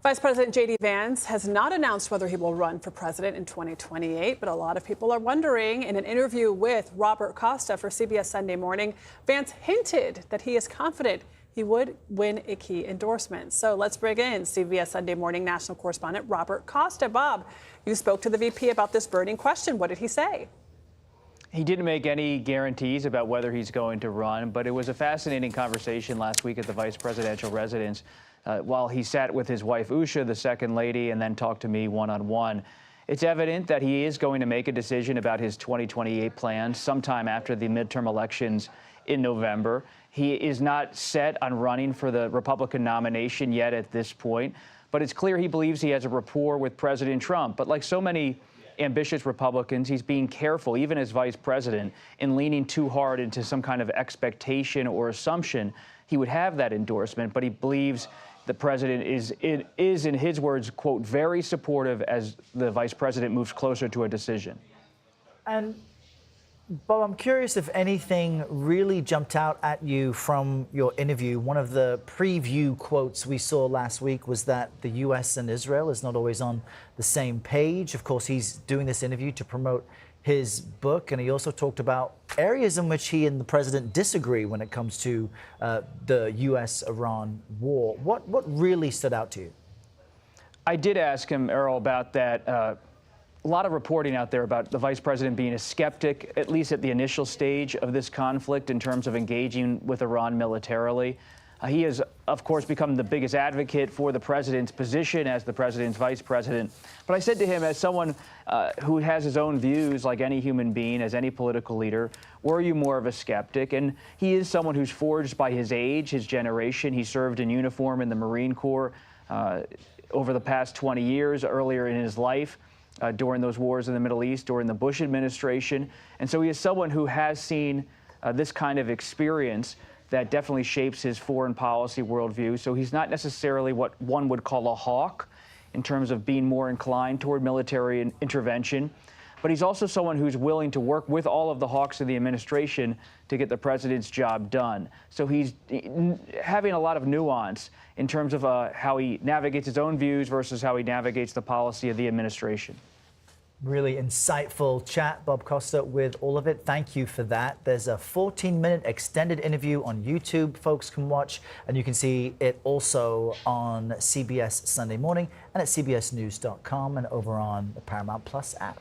Vice President JD Vance has not announced whether he will run for president in 2028, but a lot of people are wondering. In an interview with Robert Costa for CBS Sunday Morning, Vance hinted that he is confident he would win a key endorsement. So let's bring in CBS Sunday Morning national correspondent Robert Costa. Bob, you spoke to the VP about this burning question. What did he say? He didn't make any guarantees about whether he's going to run, but it was a fascinating conversation last week at the vice presidential residence while he sat with his wife, Usha, the second lady, and then talked to me one-on-one. It's evident that he is going to make a decision about his 2028 plans sometime after the midterm elections in November. He is not set on running for the Republican nomination yet at this point, but it's clear he believes he has a rapport with President Trump. But like so many ambitious Republicans, he's being careful, even as vice president, in leaning too hard into some kind of expectation or assumption he would have that endorsement. But he believes the president is, in his words, quote, very supportive as the vice president moves closer to a decision. And Bob, I'm curious if anything really jumped out at you from your interview. One of the preview quotes we saw last week was that the U.S. and Israel is not always on the same page. Of course, he's doing this interview to promote his book, and he also talked about areas in which he and the president disagree when it comes to the U.S.-Iran war. What really stood out to you? I did ask him, Errol, about that. A lot of reporting out there about the vice president being a skeptic, at least at the initial stage of this conflict, in terms of engaging with Iran militarily. He has, of course, become the biggest advocate for the president's position as the president's vice president. But I said to him, as someone who has his own views, like any human being, as any political leader, were you more of a skeptic? And he is someone who's forged by his age, his generation. He served in uniform in the Marine Corps over the past 20 years, earlier in his life. During those wars in the Middle East, during the Bush administration. And so he is someone who has seen this kind of experience that definitely shapes his foreign policy worldview. So he's not necessarily what one would call a hawk in terms of being more inclined toward military intervention. But he's also someone who's willing to work with all of the hawks of the administration to get the president's job done. So he's having a lot of nuance in terms of how he navigates his own views versus how he navigates the policy of the administration. Really insightful chat, Bob Costa, with all of it. Thank you for that. There's a 14-minute extended interview on YouTube folks can watch, and you can see it also on CBS Sunday Morning and at cbsnews.com and over on the Paramount Plus app.